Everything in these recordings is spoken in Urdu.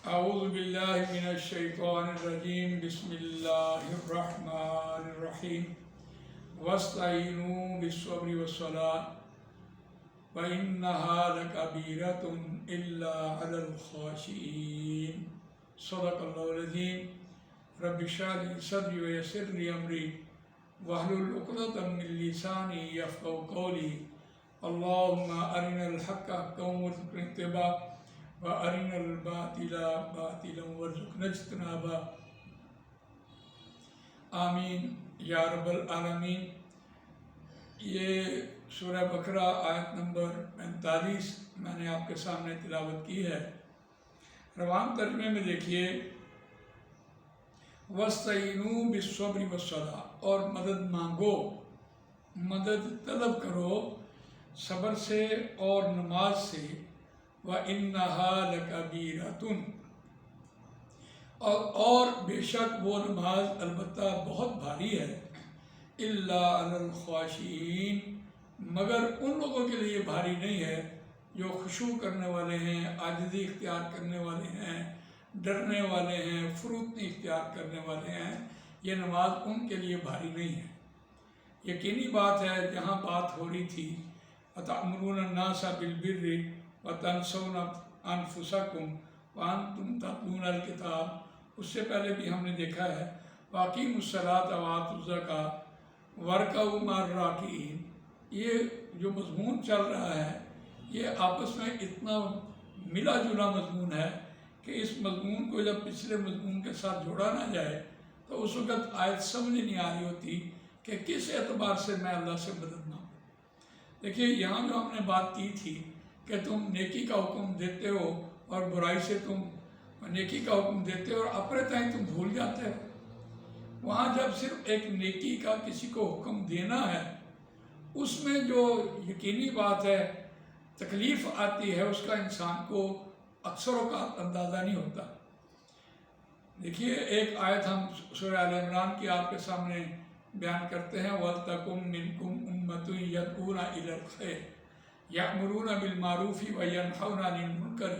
اعوذ باللہ من الشیطان الرجیم بسم اللہ الرحمن الرحیم واستعینوا بالصبر والصلاة وإنها لکبیرۃ الا علی الخاشعین صدق اللہ العظیم رب اشرح لی صدری ویسر لی امری واحلل عقدۃ من لسانی یفقہوا قولی اللہم ارنا الحق حقا وارزقنا اتباعہ وَأَرِنَا الْبَاطِلَ بَاطِلًا وَارْزُقْنَا اجْتِنَابَهَا آمین یا رب العالمین۔ یہ سورہ بقرہ آیت نمبر 45 میں نے آپ کے سامنے تلاوت کی ہے۔ روان ترجمے میں دیکھیے وَاسْتَعِینُوا بِالصَّبْرِ وَالصَّلَاةِ، اور مدد مانگو، مدد طلب کرو صبر سے اور نماز سے۔ وَإِنَّهَا لَكَبِيرَةٌ، اور بے شک وہ نماز البتہ بہت بھاری ہے۔ إِلَّا عَلَى الْخَاشِعِينَ، مگر ان لوگوں کے لیے بھاری نہیں ہے جو خشوع کرنے والے ہیں، عاجزی اختیار کرنے والے ہیں، ڈرنے والے ہیں، فروتنی اختیار کرنے والے ہیں۔ یہ نماز ان کے لیے بھاری نہیں ہے۔ یقینی بات ہے جہاں بات ہو رہی تھی أَتَأْمُرُونَ النَّاسَ بِالْبِرِّ وَتَنْسَوْنَ أَنفُسَكُمْ وَأَنْتُمْ تَتْلُونَ الْكِتَابَ، اس سے پہلے بھی ہم نے دیکھا ہے وَأَقِیمُوا الصَّلَاةَ وَآتُوا الزَّکَاةَ وَارْکَعُوا مَعَ الرَّاکِعِینَ۔ یہ جو مضمون چل رہا ہے یہ آپس میں اتنا ملا جلا مضمون ہے کہ اس مضمون کو جب پچھلے مضمون کے ساتھ جوڑا نہ جائے تو اس وقت آیت سمجھ نہیں آ رہی ہوتی کہ کس اعتبار سے میں اللہ سے مدد مانگوں۔ دیکھیے یہاں جو ہم نے بات کی تھی کہ تم نیکی کا حکم دیتے ہو اور برائی سے تم نیکی کا حکم دیتے ہو اور اپنے تئیں تم بھول جاتے ہو، وہاں جب صرف ایک نیکی کا کسی کو حکم دینا ہے اس میں جو یقینی بات ہے تکلیف آتی ہے اس کا انسان کو اکثر اوقات اندازہ نہیں ہوتا۔ دیکھیے ایک آیت ہم سورہ آل عمران کی آپ کے سامنے بیان کرتے ہیں وَلْتَكُن مِّنْكُمْ أُمَّةٌ يَدْعُونَ إِلَى الْخَيْرِ يَأْمُرُونَ بِالْمَعْرُوفِ وَيَنْهَوْنَ عَنِ الْمُنكَرِ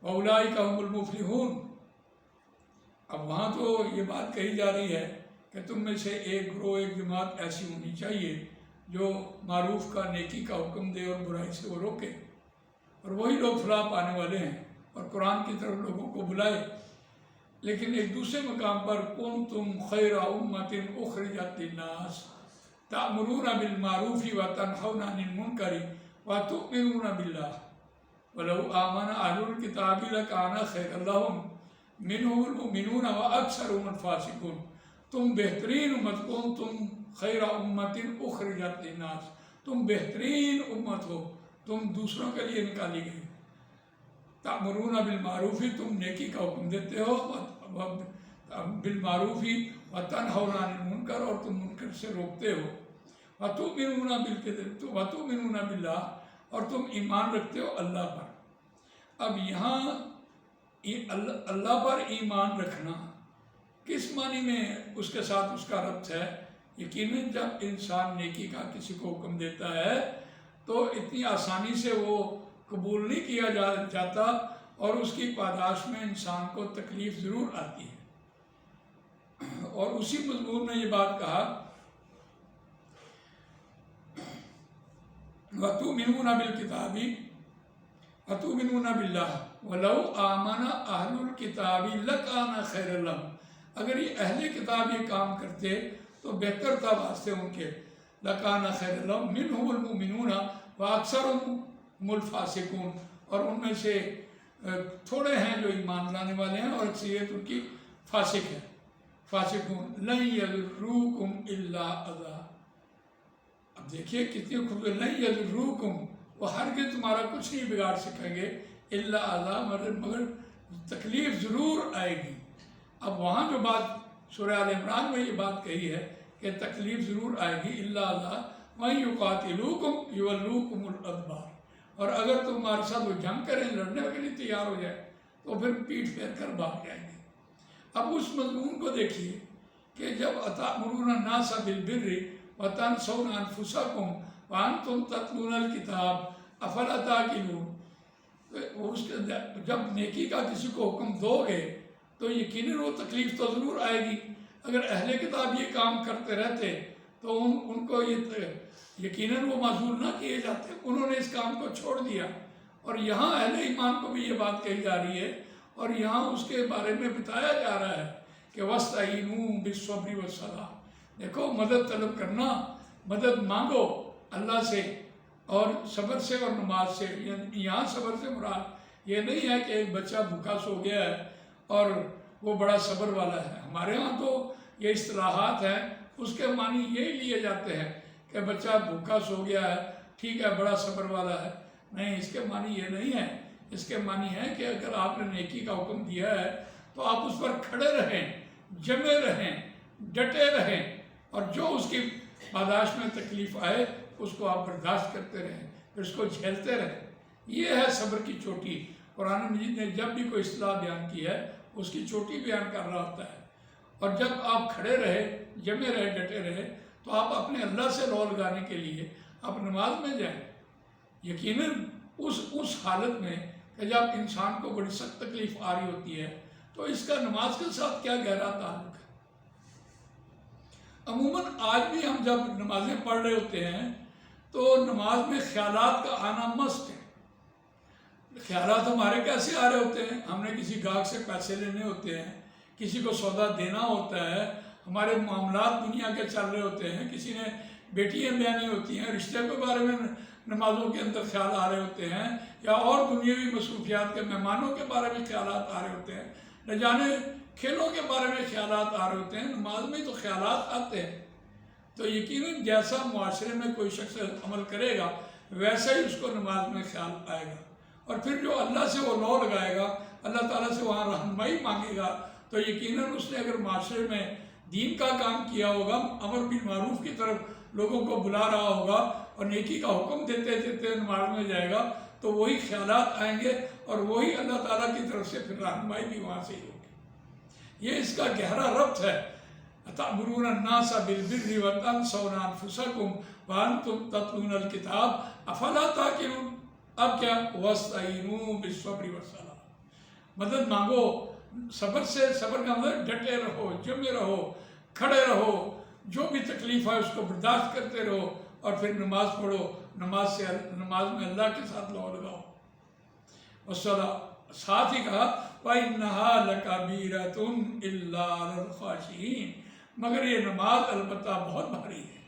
وَأُولَٰئِكَ هُمُ الْمُفْلِحُونَ۔ اب وہاں تو یہ بات کہی جا رہی ہے کہ تم میں سے ایک گروہ، ایک جماعت ایسی ہونی چاہیے جو معروف کا، نیکی کا حکم دے اور برائی سے وہ روکے، اور وہی لوگ فلاح پانے والے ہیں اور قرآن کی طرف لوگوں کو بلائے۔ لیکن ایک دوسرے مقام پر كُنتُمْ خَيْرَ أُمَّةٍ أُخْرِجَتْ لِلنَّاسِ تَأْمُرُونَ بِالْمَعْرُوفِ وَتَنْهَوْنَ عَنِ الْمُنكَرِ وَتُؤْمِنُونَ بِاللَّهِ وَلَوْ آمَنَ أَهْلُ الْكِتَابِ لَكَانَ خَيْرًا لَهُمْ مِنْهُمُ الْمُؤْمِنُونَ وَأَكْثَرُهُمُ الْفَاسِقُونَ۔ تم بہترین امت، تم خیر امت اخرجت للناس، تم بہترین امت ہو، تم دوسروں کے لیے نکالی گئی۔ تأمرون بالمعروف، تم نیکی کا حکم دیتے ہو، بالمعروف وتنہون عن المنکر، اور تم منکر سے روکتے ہو، وتؤمنون باللہ، اور تم ایمان رکھتے ہو اللہ پر۔ اب یہاں اللہ پر ایمان رکھنا کس معنی میں اس کے ساتھ اس کا ربط ہے؟ یقیناً جب انسان نیکی کا کسی کو حکم دیتا ہے تو اتنی آسانی سے وہ قبول نہیں کیا جاتا، اور اس کی پاداش میں انسان کو تکلیف ضرور آتی ہے۔ اور اسی مضمون میں یہ بات کہا وَتُؤْمِنُونَ بِالْكِتَابِ وَتُؤْمِنُونَ بِاللَّهِ وَلَوْ آمَنَ أَهْلُ الْكِتَابِ لَكَانَ خَيْرًا لَهُمْ۔ اگر یہ اہل کتاب یہ کام کرتے تو بہتر تھا واسطے ان کے، لَكَانَ خَيْرًا لَهُمْ مِنْهُمُ الْمُؤْمِنُونَ وَأَكْثَرُهُمُ الْفَاسِقُونَ، اور ان میں سے تھوڑے ہیں جو ایمان لانے والے ہیں اور اکثریت ان کی فاسق ہے۔ فاسقون لَن يَضُرُّوكُمْ إِلَّا أَذًى۔ اب دیکھیے کتنی خوبصورت، لَن يَضُرُّوكُمْ، وہ ہرگز تمہارا کچھ نہیں بگاڑ سکیں گے، إِلَّا أَذًى، مگر تکلیف ضرور آئے گی۔ اب وہاں جو بات سورہ آل عمران میں یہ بات کہی ہے کہ تکلیف ضرور آئے گی، إِلَّا أَذًى وَإِن يُقَاتِلُوكُمْ يُوَلُّوكُمُ الْأَدْبَارَ، اور اگر تمہارے ساتھ وہ جنگ کریں، لڑنے کے لیے تیار ہو جائے تو پھر پیٹھ پھیر کر بھاگ جائیں گے۔ اب اس مضمون کو دیکھیے کہ جب أَتَأْمُرُونَ النَّاسَ بِالْبِرِّ وَتَنْسَوْنَ أَنفُسَكُمْ وَأَنْتُمْ تَتْلُونَ الْكِتَابَ أَفَلَا تَعْقِلُونَ، تو اس کے جب نیکی کا کسی کو حکم دو گے تو یقیناً وہ تکلیف تو ضرور آئے گی. اگر اہل کتاب یہ کام کرتے رہتے تو ان کو یہ یقیناً وہ معذور نہ کیے جاتے. انہوں نے اس کام کو چھوڑ دیا. اور یہاں اہل ایمان کو بھی یہ بات کہی جا رہی ہے اور یہاں اس کے بارے میں بتایا جا رہا ہے کہ وَاسْتَعِینُوا بِالصَّبْرِ وَالصَّلَاةِ. دیکھو مدد طلب کرنا، مدد مانگو اللہ سے اور صبر سے اور نماز سے. یہاں صبر سے مراد یہ نہیں ہے کہ ایک بچہ بھوکا سو گیا ہے اور وہ بڑا صبر والا ہے. ہمارے ہاں تو یہ اصطلاحات ہیں، اس کے معنی یہی لیے جاتے ہیں کہ بچہ بھوکا سو گیا ہے، ٹھیک ہے بڑا صبر والا ہے. نہیں، اس کے معنی یہ نہیں ہے. اس کے معنی ہے کہ اگر آپ نے نیکی کا حکم دیا ہے تو آپ اس پر کھڑے رہیں، جمے رہیں، ڈٹے رہیں، اور جو اس کی پاداش میں تکلیف آئے اس کو آپ برداشت کرتے رہیں، پھر اس کو جھیلتے رہیں. یہ ہے صبر کی چوٹی. قرآن مجید نے جب بھی کوئی اصطلاح بیان کی ہے اس کی چوٹی بیان کر رہا ہوتا ہے. اور جب آپ کھڑے رہے، جمے رہے، ڈٹے رہے تو آپ اپنے اللہ سے لو لگانے کے لیے آپ نماز میں جائیں. یقیناً اس حالت میں کہ جب انسان کو بڑی سخت تکلیف آ رہی ہوتی ہے تو اس کا نماز کے ساتھ کیا گہرا تعلق ہے. عموماً آج بھی ہم جب نمازیں پڑھ رہے ہوتے ہیں تو نماز میں خیالات کا آنا مست ہے. خیالات ہمارے کیسے آ رہے ہوتے ہیں؟ ہم نے کسی گاہک سے پیسے لینے ہوتے ہیں، کسی کو سودا دینا ہوتا ہے، ہمارے معاملات دنیا کے چل رہے ہوتے ہیں، کسی نے بیٹیاں بیانی ہوتی ہیں، رشتے کے بارے میں نمازوں کے اندر خیال آ رہے ہوتے ہیں، یا اور دنیاوی مصروفیات کے مہمانوں کے بارے میں خیالات آ رہے ہوتے ہیں، نہ جانے کھیلوں کے بارے میں خیالات آ رہے ہوتے ہیں. نماز میں تو خیالات آتے ہیں. تو یقیناً جیسا معاشرے میں کوئی شخص عمل کرے گا ویسا ہی اس کو نماز میں خیال آئے گا. اور پھر جو اللہ سے وہ لو لگائے گا، اللہ تعالیٰ سے وہاں رہنمائی مانگے گا، تو یقیناً اس نے اگر معاشرے میں دین کا کام کیا ہوگا، امر بالمعروف کی طرف لوگوں کو بلا رہا ہوگا اور نیکی کا حکم دیتے دیتے نماز میں جائے گا، تو وہی خیالات آئیں گے اور وہی اللہ تعالیٰ کی طرف سے پھر رہنمائی بھی وہاں سے ہی ہوگی. یہ اس کا گہرا ربط ہے. أَتَأْمُرُونَ النَّاسَ بِالْبِرِّ وَتَنْسَوْنَ أَنفُسَكُمْ وَأَنْتُمْ تَتْلُونَ الْكِتَابَ أَفَلَا تَعْقِلُونَ. اب کیا؟ وَاسْتَعِینُوا بِالصَّبْرِ وَالصَّلَاةِ. مدد مانگو صبر سے. صبر کا مطلب ڈٹے رہو، جمے رہو، کھڑے رہو، جو بھی تکلیف ہے اس کو برداشت کرتے رہو اور پھر نماز پڑھو. نماز میں اللہ کے ساتھ لو لگاؤ. والصلاة، ساتھ ہی کہا وَإِنَّهَا لَكَبِيرَةٌ إِلَّا عَلَى الْخَاشِعِينَ. مگر یہ نماز البتہ بہت بھاری ہے.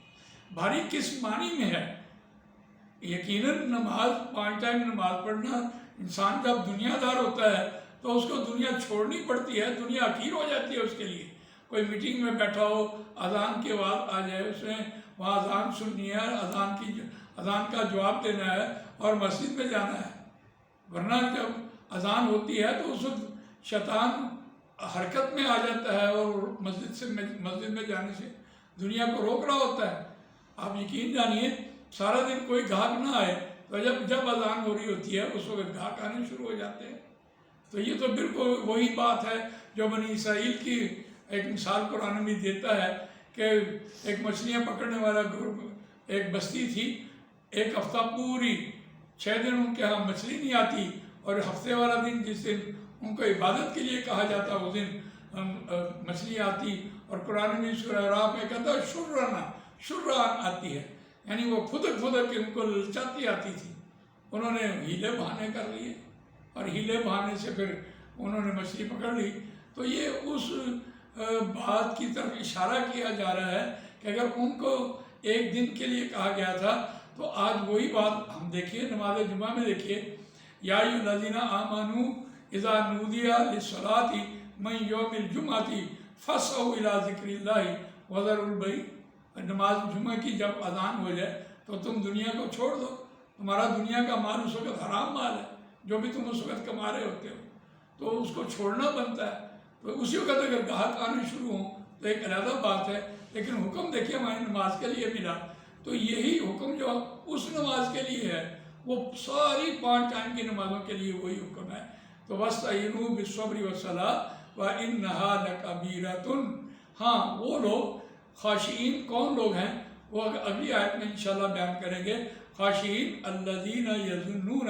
بھاری کس معنی میں ہے؟ یقیناً نماز، 5 ٹائم نماز پڑھنا، انسان جب دنیا دار ہوتا ہے تو اس کو دنیا چھوڑنی پڑتی ہے، دنیا حقیر ہو جاتی ہے اس کے لیے. کوئی میٹنگ میں بیٹھا ہو، اذان کی آواز آ جائے، اس نے وہاں اذان سننی ہے، اذان کا جواب دینا ہے اور مسجد میں جانا ہے. ورنہ جب اذان ہوتی ہے تو اس وقت شیطان حرکت میں آ جاتا ہے اور مسجد میں جانے سے دنیا کو روک رہا ہوتا ہے. آپ یقین جانیے سارا دن کوئی گاہک نہ آئے تو جب اذان ہو رہی ہوتی ہے اس وقت گاہک آنے شروع ہو جاتے ہیں. تو یہ تو بالکل وہی بات ہے جو بنی اسرائیل کی ایک مثال قرآن میں دیتا ہے کہ ایک مچھلیاں پکڑنے والا گروپ، ایک بستی تھی. ایک ہفتہ پوری 6 دن ان کے ہاں مچھلی نہیں آتی، اور ہفتے والا دن جس دن ان کو عبادت کے لیے کہا جاتا اس دن مچھلی آتی. اور قرآن میں سورہ اعراف میں کہتا ہے شرعاً آتی ہے، یعنی وہ پھدک کے ان کو للچاتی آتی تھی. انہوں نے ہیلے بہانے کر لیے اور ہیلے بہانے سے پھر انہوں نے مچھلی پکڑ لی. تو یہ اس بات کی طرف اشارہ کیا جا رہا ہے کہ اگر ان کو ایک دن کے لیے کہا گیا تھا تو آج وہی بات ہم دیکھیے نماز جمعہ میں دیکھیے، یا ایھا الذین آمنوا اذا نودی للصلاۃ من یوم الجمعۃ فاسعوا الی ذکر اللہ وذروا البیع. نماز جمعہ کی جب اذان ہو جائے تو تم دنیا کو چھوڑ دو. تمہارا دنیا کا مال اس وقت حرام مال ہے جو بھی تم اس وقت کما رہے ہوتے ہو، تو اس کو چھوڑنا بنتا ہے. تو اسی وقت اگر گاہک آنے شروع ہوں تو ایک علیحدہ بات ہے، لیکن حکم دیکھیے ہماری نماز کے لیے ملا. تو یہی حکم جو اس نماز کے لیے ہے وہ ساری 5 ٹائم کی نمازوں کے لیے وہی حکم ہے. تو وَاسْتَعِینُوا بِالصَّبْرِ وَالصَّلَاةِ وَإِنَّهَا لَكَبِیرَةٌ. ہاں وہ لوگ خاشعین کون لوگ ہیں وہ اگلی آیت میں انشاءاللہ بیان کریں گے. خاشعین الذین یظنون